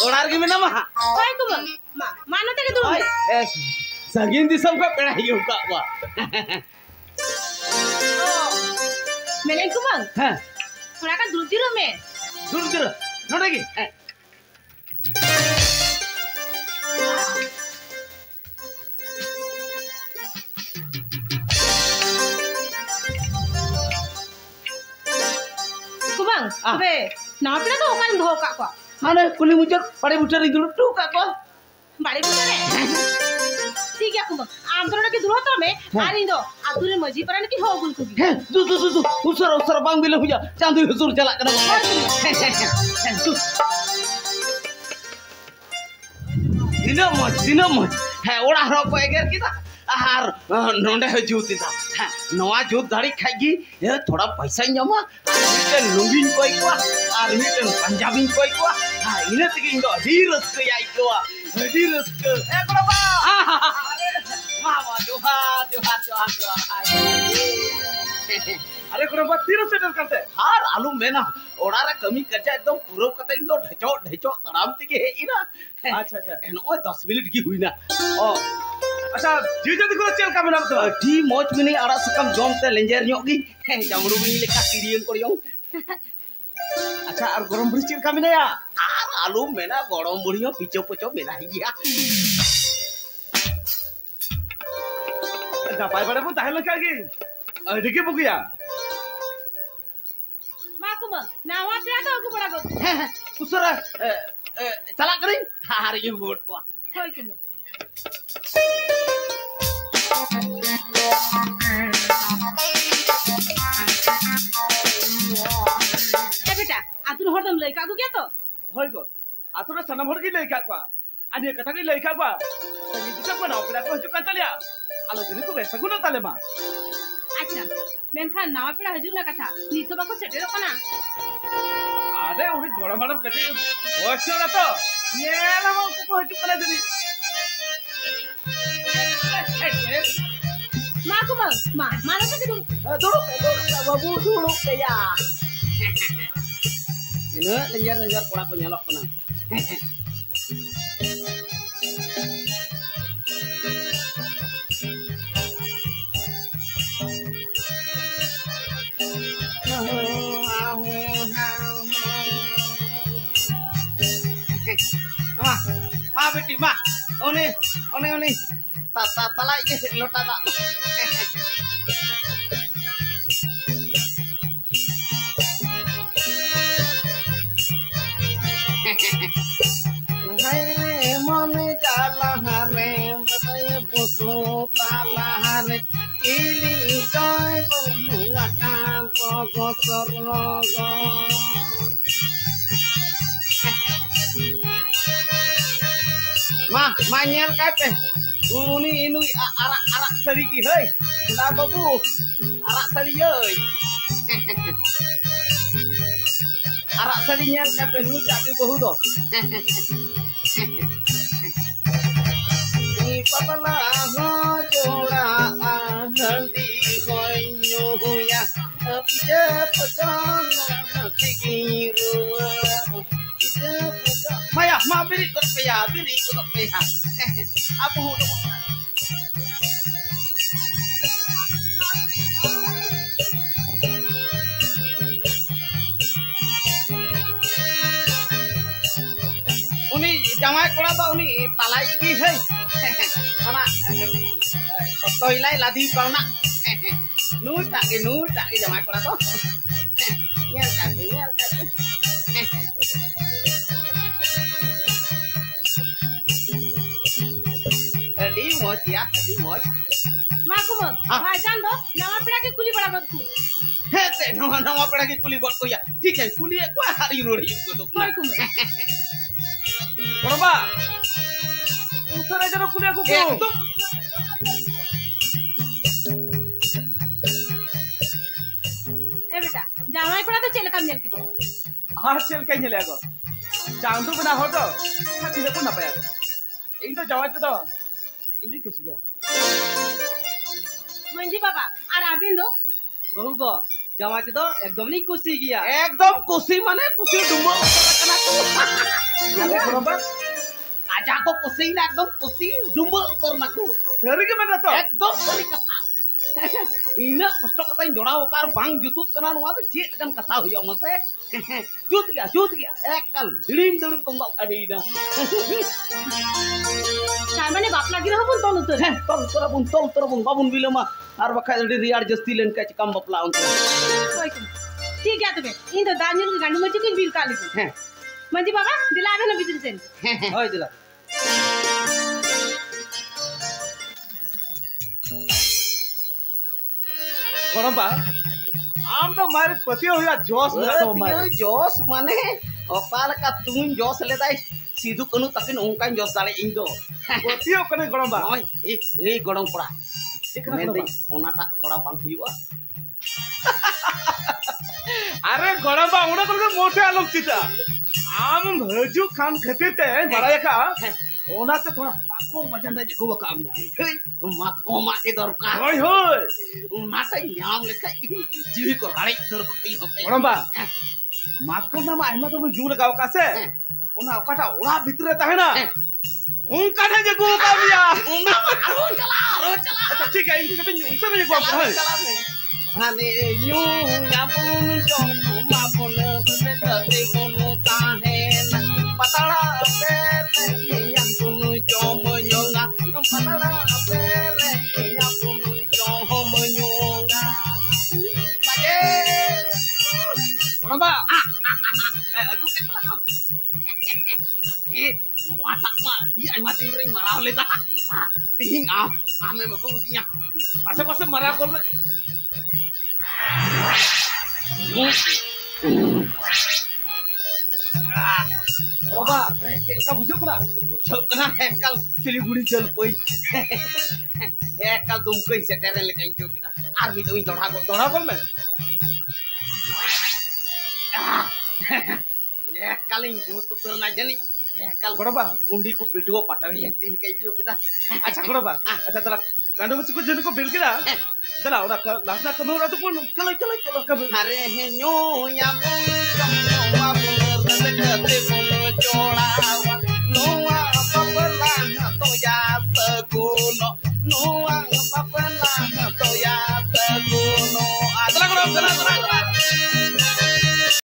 orang gini nama? Kau itu mana tadi dulu? Sagin di sana pernah hiu kak wah. Melain tu bang? Hah? Orang kan dulu tiru me. Dulu tiru, nol lagi. Kubang, be, nama pernah tu kan dua kak kau? Mana kulit muncul, pada muncul itu dulu kak kau. Balik muncul ni. ठीक है कुंभ आंध्र के दूर होता में आनी दो आतुरे मजी पर की हो गुल कुबी है तू उसर बांग बिले हुआ चांदू हुजूर चला करना दिनो मज है ओड़ा रो को एगर किदा आहार नोंडे जुत दिदा है नवा जुत दाड़ी खागी ये थोड़ा पैसा ᱧᱟᱢᱟ मिटन लुंगिन कोई को और मिटन पंजाबी कोई को हां इने तक इंदो अडी रस्क याई को अडी रस्क ए बड़बा मामा जोहार अरे कोन बात तीर सेटल करते हार आलू मेना ओड़ा रे कमी करजा एकदम पूरो कते इंदो ढचो तड़ाम तिगे हे इना अच्छा नो 10 मिनट की हुई ना ओ अच्छा जी जदी को चल का मेना तो टी मोच मिनी आड़ा सकम जोम ते लेंजर ᱧᱚᱜ गी जामड़ू मिनी लेखा किरियन कोरियो अच्छा और गरम बुड़ी चल का मेना आर आलू मेना गरम बुड़ियो पिचो पचो मेना हिया दापाय बड़े बन ताहेल का गी अडिके बुगिया माकुम नावा पे तो को बड़ा गो उसरा चला करी हार ये वोट को होय कुम ए बेटा आतुन हरदम लइका को क्या तो होय गो आतुन सनम हर की लइका को आने कथा की लइका को संगीत सब बनाओ पेड़ा को हजू कातलिया आलो जने को बेसा गुनो ताले मा अच्छा मेनखा नावा पेड़ा हजू ना कथा नीतो बाको सेटेरो कना अरे उरी गरम गरम कटे वर्षो ना तो ये ना को हजू कना जनी माको मानो के dulu babu dulu ya ini lenjar pola ko nyalok kana ma beti ma one tala ini lota tak Hai mone jala hare batay butu tala hare ili joy bungakan gosorogo ma nyel kate uni inui arak saliki heuy da babu arak sali euy arak salinya kate nu jadi bahu do ni patala ho jola handi hoinyo ya pije pacon tikiru maya ma biri ko peya apu jamai kora to uni talai gi hei ona toilai ladi pauna nu tak gi jamai kora to nyel ka di moj ya di moj Makum भाईजान दो नवा पेड़ा के कुली बड़ा गद तू हे ते नवा पेड़ा के कुली गद को या ठीक है कुली को हारी रोड़ी को तो कोई कुम बड़बा उसरे जरो कुले को एकदम ए बेटा जामाई पड़ा तो चल काम जल किते हां चल कहीं ले आगो चांदू बना हो तो खाती है को ना पाया इन तो जवाब तो इंदी खुशी है मंजी बाबा और आबिन दो बहू को जमाते तो एकदम नहीं खुशी किया एकदम कुसी माने कुसी डुम्बो कना को अरे बरोबर आजा को कुसी ना एकदम कुसी डुम्बो करना को सरी के मेरा तो एकदम सरी कथा इना कष्ट कथा जोड़ा ओकार बांग जुतुत कना नवा तो चेत कन कथा होयो मसे जुत गया एकल दिड़िम दिड़िम पंगा अडीना तार माने बाप लागी रहो बुन तोल उतर तोल तरबुन बाबुन बिलमा आर बखा अडी रियार जस्ती लेन का कम बपला उन ठीक है तबे इन तो दानियल के गांडू मजी कुछ बिल काली मंजी बाबा दिलावे ना बिजली सेन होय दिला बरोबर आम तो मारे पति हो या जोश ना तो मारे जोश माने ओपाल का तुम जोश लेदाई सीधु कनु तकिन ओंका जोश दाले इन दो पति हो कने गड़म बा ओय ए गड़म पड़ा मेंदे ओनाटा थोड़ा बांग हुआ अरे गड़म बा उना करके मोटे आलम चिता आम भजू खान खतेते बड़ा का ओना से थोड़ा पाकोर बजन दे को कामया मत को माके दरकार होय होय ओनाटा नाम लेखा जीवी को राड़ी दरपति होते गड़म बा मात को नाम आइमा तो जू लगाव का से ओना ओकाटा ओड़ा भीतर रहता है ना हूं काठे जे को कामया ओना रो चला अच्छा ठीक है इनके पे न्यूज़ में को है चला हने न्यू याबुन जो माबुन से दते कोनो काहे न पतला पे याबुन जो मयोगा पतला पे याबुन जो मयोगा बागे बड़बा aku ketela watak mah dia ai mati ring marah leta ting ame mako utinya पासे मरा को में बड़बा का बुझो कना एकal siliguri chal koi ekal dum koi setere le kain kita army doi दौड़ा को में ekal jo tu करना जनी एकल बड़बा कुंडी को पिटवो पटवे तीन काई kita अच्छा बड़बा अच्छा तला कांडो में को जन को बिल केला चला ओरा लास्ट ना कनो तो कोन चलो कब अरे हे न्यो या बोल